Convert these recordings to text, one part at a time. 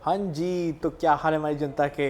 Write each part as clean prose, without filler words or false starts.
हाँ जी, तो क्या हाल है हमारी जनता के।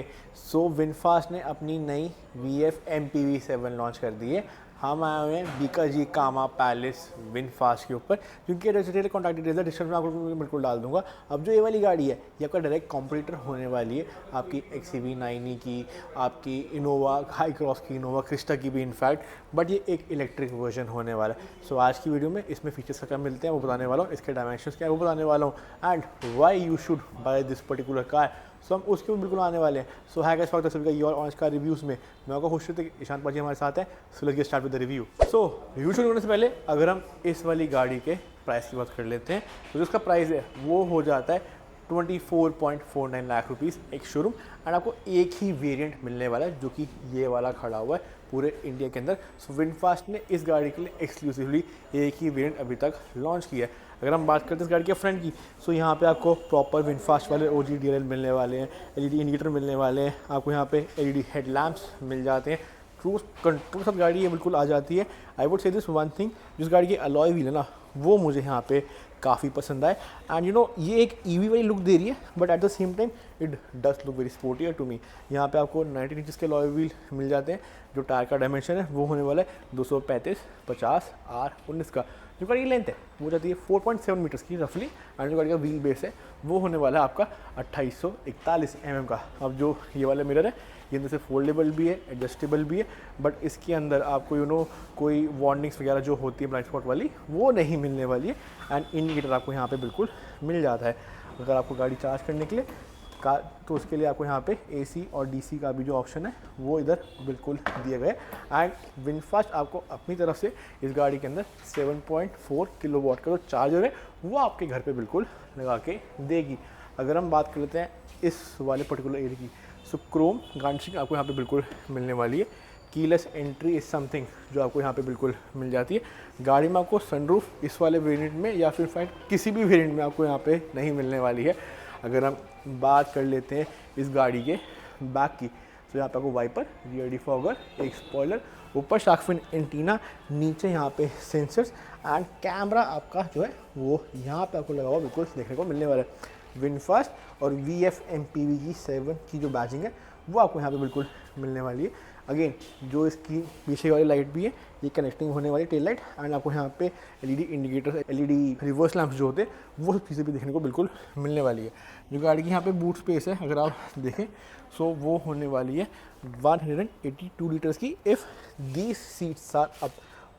विनफास्ट ने अपनी नई VF MPV7 लॉन्च कर दी है। हम आए हुए हैं बीकाजी कामा पैलेस विनफास्ट के ऊपर, क्योंकि रजिस्ट्रेटेड कॉन्टैक्ट डिटेल्स है, डिस्क्रिप्शन में आपको बिल्कुल डाल दूंगा। अब जो ये वाली गाड़ी है ये आपका डायरेक्ट कॉम्पिटिटर होने वाली है आपकी XCV 9 की, आपकी इनोवा हाई क्रॉस की, इनोवा क्रिस्टा की भी इनफैक्ट, बट ये एक इलेक्ट्रिक वर्जन होने वाला है। आज की वीडियो में इसमें फीचर्स क्या मिलते हैं वो बताने वाला हूँ, इसके डायमेंशंस क्या है वो बताने वाला हूँ, and why you should by this particular car. हम उसके ऊपर बिल्कुल आने वाले हैं। है गाइस, स्वागत है सभी का योर ऑन कार रिव्यूज़ में। मैं आपको खुश होते कि ईशान पाजी हमारे साथ है। Let's get start with the review. Review शुरू करने से पहले अगर हम इस वाली गाड़ी के प्राइस की बात कर लेते हैं तो जिसका प्राइस है वो हो जाता है 24.49 लाख रुपीज़ एक शोरूम, एंड आपको एक ही वेरिएंट मिलने वाला है जो कि ये वाला खड़ा हुआ है पूरे इंडिया के अंदर। विनफास्ट ने इस गाड़ी के लिए एक्सक्लूसिवली एक ही वेरिएंट अभी तक लॉन्च किया है। अगर हम बात करते हैं इस गाड़ी के फ्रंट की, यहाँ पे आपको प्रॉपर विनफास्ट वाले OG DRL मिलने वाले हैं, LED इंडिकेटर मिलने वाले हैं, आपको यहाँ पे LED हेडलैम्प्स मिल जाते हैं, क्रूज कंट्रोल सब गाड़ी ये बिल्कुल आ जाती है। I would say this one thing, जिस गाड़ी की अलॉय व्हील है ना वो मुझे यहाँ पे काफ़ी पसंद आए, एंड ये एक EV वाली लुक दे रही है, but at the same time it does look very sportier to me. यहाँ पे आपको 19 इंचज़ के अलॉय व्हील मिल जाते हैं। जो टायर का डायमेंशन है वो होने वाला है 235/50 R19 का। जो गाड़ी की लेंथ है वो जाती है 4.7 मीटर्स की रफली, एंड जो गाड़ी का व्हील बेस है वो होने वाला है आपका 2841 mm का। अब जो ये वाला मिरर है ये अंदर से फोल्डेबल भी है, एडजस्टेबल भी है, बट इसके अंदर आपको कोई वार्निंग्स वगैरह जो होती है ब्लाइंड स्पॉट वाली वो नहीं मिलने वाली है, एंड इंडिकेटर आपको यहाँ पे बिल्कुल मिल जाता है। अगर आपको गाड़ी चार्ज करने के लिए तो उसके लिए आपको यहाँ पे AC और DC का भी जो ऑप्शन है वो इधर बिल्कुल दिए गए, एंड विनफास्ट आपको अपनी तरफ से इस गाड़ी के अंदर 7.4 किलोवाट का जो चार्जर है वो आपके घर पे बिल्कुल लगा के देगी। अगर हम बात कर लेते हैं इस वाले पर्टिकुलर एरिया की, क्रोम गार्निशिंग आपको यहाँ पे बिल्कुल मिलने वाली है। कीलेस एंट्री इज समथिंग जो आपको यहाँ पे बिल्कुल मिल जाती है। गाड़ी में आपको सनरूफ इस वाले वेरिएंट में या फिर फाइट किसी भी वेरिएंट में आपको यहाँ पे नहीं मिलने वाली है। अगर हम बात कर लेते हैं इस गाड़ी के बैक की, तो यहाँ पे आपको वाइपर, रियर डिफॉगर, एक स्पॉइलर, ऊपर शार्क फिन एंटीना, नीचे यहाँ पे सेंसर्स, एंड कैमरा आपका जो है वो यहाँ पे आपको लगा हुआ बिल्कुल देखने को मिलने वाला है। विनफास्ट और VF MPV7 की जो बैजिंग है वो आपको यहाँ पे बिल्कुल मिलने वाली है। अगेन जो इसकी पीछे वाली लाइट भी है ये कनेक्टिंग होने वाली टेल लाइट, एंड आपको यहाँ पे LED indicator, LED reverse lamps जो होते हैं वो सब चीज़ें भी देखने को बिल्कुल मिलने वाली है। जो गाड़ी की यहाँ पे बूट स्पेस है अगर आप देखें वो होने वाली है 182 लीटर्स की, if these seats are up.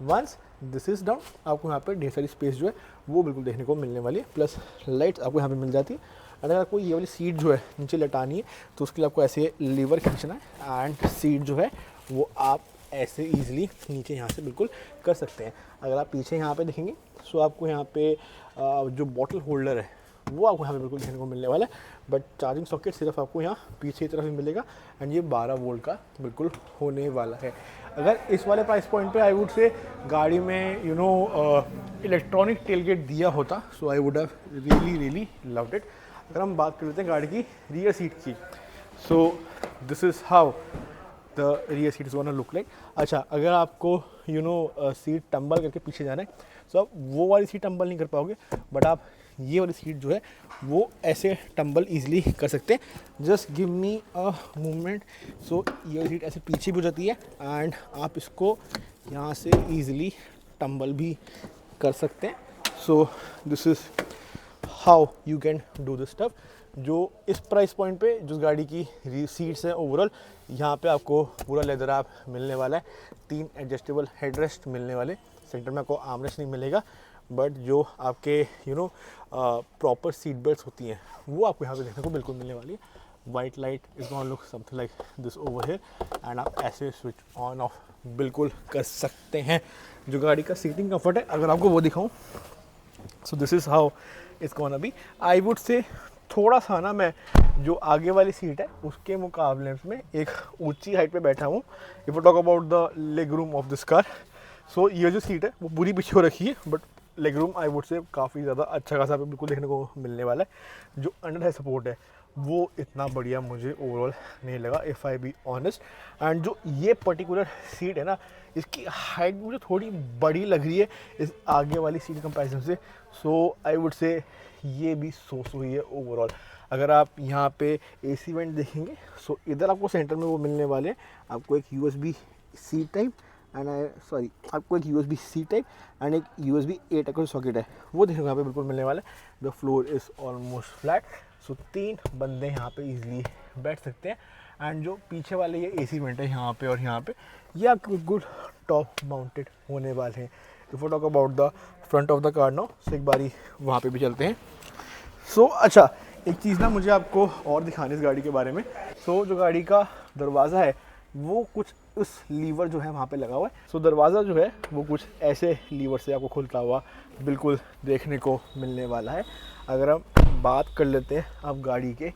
Once this is down आपको यहाँ पे ढेर सारी स्पेस जो है वो बिल्कुल देखने को मिलने वाली है, प्लस लाइट्स आपको यहाँ पे मिल जाती है। अगर आपको ये वाली सीट जो है नीचे लटानी है तो उसके लिए आपको ऐसे लीवर खींचना है, एंड सीट जो है वो आप ऐसे ईजिली नीचे यहाँ से बिल्कुल कर सकते हैं। अगर आप पीछे यहाँ पे देखेंगे आपको यहाँ पे जो बॉटल होल्डर है वो आपको यहाँ पे बिल्कुल देखने को मिलने वाला है, बट चार्जिंग सॉकेट सिर्फ आपको यहाँ पीछे की तरफ ही मिलेगा, एंड ये 12 वोल्ट का बिल्कुल होने वाला है। अगर इस वाले प्राइस पॉइंट पे आई वुड से गाड़ी में इलेक्ट्रॉनिक टेलगेट दिया होता I would have really loved it. अगर हम बात कर लेते हैं गाड़ी की रियर सीट की, this is how the rear seat is gonna look like. अच्छा, अगर आपको सीट टम्बल करके पीछे जाना है आप वो वाली सीट टम्बल नहीं कर पाओगे, बट आप ये वाली सीट जो है वो ऐसे टम्बल ईजिली कर सकते हैं। Just give me a moment. ये वाली सीट ऐसे पीछे भी हो जाती है, एंड आप इसको यहाँ से ईजिली टम्बल भी कर सकते हैं। This is how you can do this stuff. जो इस प्राइस पॉइंट पे जो गाड़ी की सीट्स हैं ओवरऑल, यहाँ पे आपको पूरा लेदर आप मिलने वाला है, 3 एडजस्टेबल हेडरेस्ट मिलने वाले, सेंटर में आपको आर्मरेस्ट नहीं मिलेगा, बट जो आपके प्रॉपर सीट बेल्ट होती हैं वो आपको यहाँ पे देखने को बिल्कुल मिलने वाली है। White light is gonna look something like this over here, and आप ऐसे स्विच ऑन ऑफ बिल्कुल कर सकते हैं। जो गाड़ी का सीटिंग कंफर्ट है अगर आपको वो दिखाऊँ, this is how it's gonna be. I would से थोड़ा सा ना मैं जो आगे वाली सीट है उसके मुकाबले में एक ऊंची हाइट पे बैठा हूँ। If talk about the leg room of this car, ये जो सीट है वो पूरी पीछे हो रखी है, but leg room I would से काफ़ी ज़्यादा अच्छा खासा बिल्कुल देखने को मिलने वाला है। जो अंडर है सपोर्ट है वो इतना बढ़िया मुझे ओवरऑल नहीं लगा, if I be honest. And जो ये पर्टिकुलर सीट है ना इसकी हाइट मुझे थोड़ी बड़ी लग रही है इस आगे वाली सीट कंपैरिजन से, आई वुड से ये भी सोच हुई है ओवरऑल। अगर आप यहाँ पे AC वेंट देखेंगे, सो इधर आपको सेंटर में वो मिलने वाले हैं, आपको एक USB C टाइप एंड आपको एक USB C टाइप एंड एक USB A टाइप का सॉकेट है वो देखने को यहाँ पे बिल्कुल मिलने वाला है। The floor is almost flat, so 3 बंदे यहाँ पे इजीली बैठ सकते हैं। एंड जो पीछे वाले ये AC वेंट है यहाँ पे और यहाँ पे, ये आपके बिल्कुल टॉप माउंटेड होने वाले हैं। If you talk about the front of the car now, so एक बारी वहाँ पे भी चलते हैं। सो अच्छा, एक चीज़ ना मुझे आपको और दिखानी इस गाड़ी के बारे में। सो जो गाड़ी का दरवाज़ा है वो कुछ उस लीवर जो है वहाँ पे लगा हुआ है। सो दरवाज़ा जो है वो कुछ ऐसे लीवर से आपको खुलता हुआ बिल्कुल देखने को मिलने वाला है। अगर हम बात कर लेते हैं अब गाड़ी के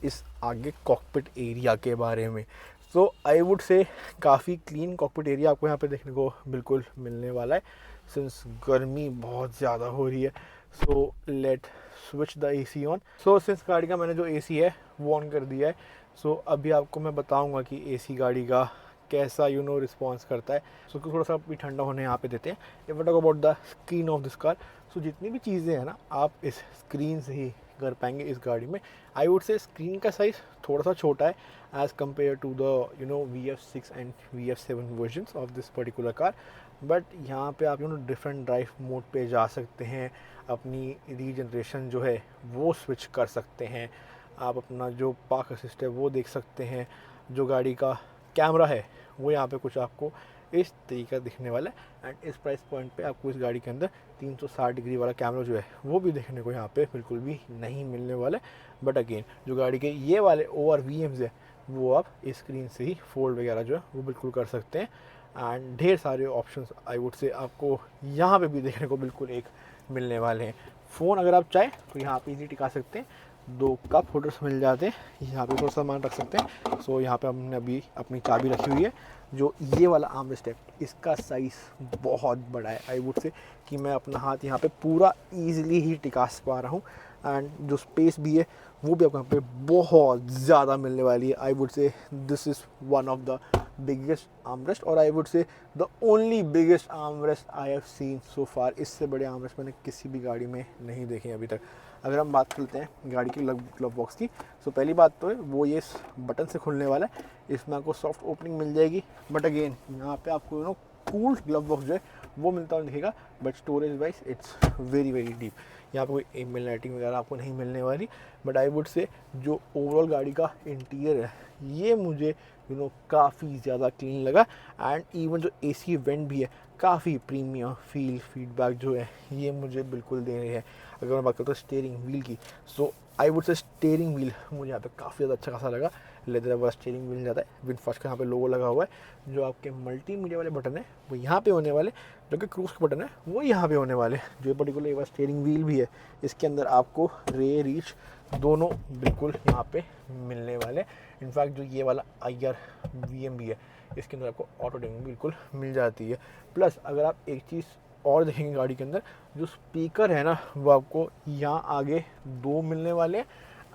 इस आगे कॉकपिट एरिया के बारे में, सो आई वुड से काफ़ी क्लीन कॉकपिट एरिया आपको यहाँ पे देखने को बिल्कुल मिलने वाला है, सिंस गर्मी बहुत ज़्यादा हो रही है। So let switch the AC on. So since गाड़ी का मैंने जो AC है वो ऑन कर दिया है, सो अभी आपको मैं बताऊंगा कि AC गाड़ी का कैसा रिस्पॉन्स करता है। सो थोड़ा सा भी ठंडा होने यहाँ पे देते हैं। If I talk about the screen of this car, so जितनी भी चीज़ें हैं ना आप इस स्क्रीन से ही कर पाएंगे इस गाड़ी में। आई वुड से स्क्रीन का साइज़ थोड़ा सा छोटा है as compare to the VF6 and VF7 versions of this particular car, but यहाँ पे आप डिफरेंट ड्राइव मोड पे जा सकते हैं, अपनी रीजनरेशन जो है वो स्विच कर सकते हैं, आप अपना जो पार्क असिस्ट है वो देख सकते हैं, जो गाड़ी का कैमरा है वो यहाँ पे कुछ आपको इस तरीका दिखने वाला है। एंड इस प्राइस पॉइंट पे आपको इस गाड़ी के अंदर 360 डिग्री वाला कैमरा जो है वो भी देखने को यहाँ पे बिल्कुल भी नहीं मिलने वाला है। बट अगेन जो गाड़ी के ये वाले ORVMs है वो आप इस स्क्रीन से ही फोल्ड वगैरह जो है वो बिल्कुल कर सकते हैं। एंड ढेर सारे ऑप्शंस आई वुड से आपको यहाँ पे भी देखने को बिल्कुल एक मिलने वाले हैं। फ़ोन अगर आप चाहें तो यहाँ पे इजी टिका सकते हैं, 2 कप होल्डर्स मिल जाते हैं, यहाँ पे थोड़ा सामान रख सकते हैं। सो यहाँ पे हमने अभी अपनी चाबी रखी हुई है। जो ये वाला आर्मरेस्ट है इसका साइज़ बहुत बड़ा है, आई वुड से कि मैं अपना हाथ यहाँ पे पूरा ईजिली ही टिका पा रहा हूँ। एंड जो स्पेस भी है वो भी आपको यहाँ पे बहुत ज़्यादा मिलने वाली है। I would say this is one of the biggest armrest, और I would say the only biggest armrest I have seen so far. इससे बड़े आर्मरेस्ट मैंने किसी भी गाड़ी में नहीं देखे अभी तक। अगर हम बात करते हैं गाड़ी की ग्लव बॉक्स की, सो पहली बात तो है वो ये इस बटन से खुलने वाला है, इसमें आपको सॉफ्ट ओपनिंग मिल जाएगी। बट अगेन यहाँ पे आपको कूल ग्लव बॉक्स जो है वो मिलता हुआ दिखेगा, but storage wise it's very deep. यहाँ पे कोई ईमेल लाइटिंग वगैरह आपको नहीं मिलने वाली। बट आई वुड से जो ओवरऑल गाड़ी का इंटीरियर है ये मुझे काफ़ी ज़्यादा क्लीन लगा। एंड इवन जो AC वेंट भी है काफ़ी प्रीमियम फीडबैक जो है ये मुझे बिल्कुल दे रही है। अगर मैं बात करता हूँ स्टीयरिंग व्हील की, so I would say steering wheel मुझे यहाँ पे काफ़ी ज़्यादा अच्छा खासा लगा। लेदर वाला स्टीयरिंग व्हील जाता है, विनफास्ट का यहाँ पे लोगो लगा हुआ है। जो आपके मल्टीमीडिया वाले बटन है वो यहाँ पे होने वाले, जो कि क्रूज के बटन है वो यहाँ पे होने वाले। जो पर्टिकुलर ये वाला स्टीयरिंग व्हील भी है इसके अंदर आपको रे रीच दोनों बिल्कुल यहाँ पे मिलने वाले। इनफैक्ट जो ये वाला IR VM भी है इसके अंदर आपको ऑटो डिमिंग बिल्कुल मिल जाती है। प्लस अगर आप एक चीज़ और देखेंगे गाड़ी के अंदर, जो स्पीकर है ना वो आपको यहाँ आगे 2 मिलने वाले हैं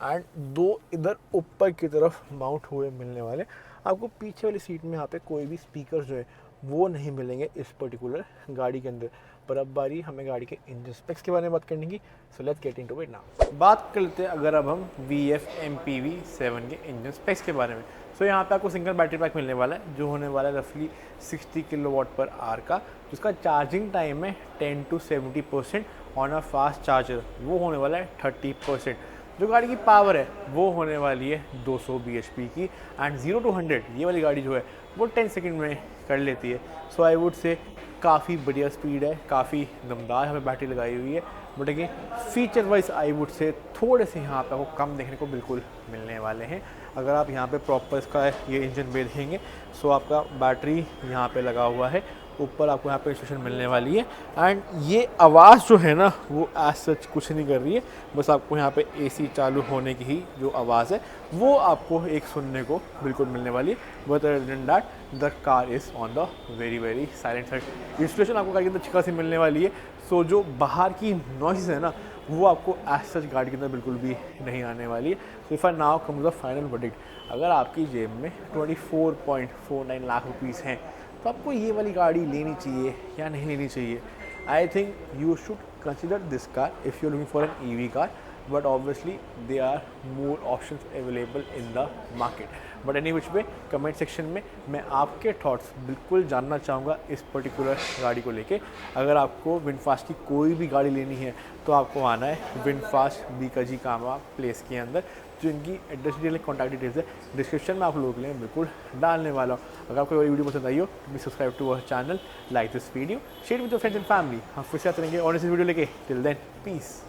एंड 2 इधर ऊपर की तरफ माउंट हुए मिलने वाले। आपको पीछे वाली सीट में यहाँ पे कोई भी स्पीकर जो है वो नहीं मिलेंगे इस पर्टिकुलर गाड़ी के अंदर। पर अब बारी हमें गाड़ी के इंजन स्पेक्स के बारे में बात करने की, so let's get into it now. बात कर लेते हैं अगर अब हम VF MPV 7 के इंजन स्पेक्स के बारे में। सो यहाँ पे आपको सिंगल बैटरी पैक मिलने वाला है जो होने वाला है रफली 60 kWh का, जिसका चार्जिंग टाइम है 10 to 70% on a fast charger, वो होने वाला है 30%। जो गाड़ी की पावर है वो होने वाली है 200 bhp की। एंड 0 to 100 ये वाली गाड़ी जो है वो 10 सेकंड में कर लेती है। सो आई वुड से काफ़ी बढ़िया स्पीड है, काफ़ी दमदार हमें बैटरी लगाई हुई है। But again feature wise I would से थोड़े से यहाँ पे आपको कम देखने को बिल्कुल मिलने वाले हैं। अगर आप यहाँ पे प्रॉपर इसका ये इंजन बे देखेंगे, सो आपका बैटरी यहाँ पे लगा हुआ है, ऊपर आपको यहाँ पे इंस्ट्रक्शन मिलने वाली है। एंड ये आवाज़ जो है ना वो एज सच कुछ नहीं कर रही है, बस आपको यहाँ पे AC चालू होने की ही जो आवाज़ है वो आपको एक सुनने को बिल्कुल मिलने वाली है। But other than that the car is on the very silent side. Instruction आपको गाड़ी के अंदर अच्छी खासी मिलने वाली है। सो जो बाहर की नॉइज़ है ना वो आपको एज सच गाड़ी के अंदर बिल्कुल भी नहीं आने वाली है। So if I now come the final verdict, अगर आपकी जेब में 24.49 लाख रुपीज़ हैं तो आपको ये वाली गाड़ी लेनी चाहिए या नहीं लेनी चाहिए। I think you should consider this car if you looking for an EV car. But obviously they are more options available in the market. But any which way comment section में मैं आपके थॉट्स बिल्कुल जानना चाहूँगा इस particular गाड़ी को लेके। अगर आपको विनफास्ट की कोई भी गाड़ी लेनी है तो आपको आना है विनफास्ट बीकाजी कामा प्लेस के अंदर, जो इनकी एड्रेस डिटेल कॉन्टैक्ट डिटेल्स है डिस्क्रिप्शन में आप लोगों के लिए बिल्कुल डालने वाला हूँ। अगर आपको ये वीडियो पसंद आई हो तो please subscribe to our channel, like this video, share with your friends and family. हम फिर से आते रहेंगे और इस वीडियो लेके। Till then piece.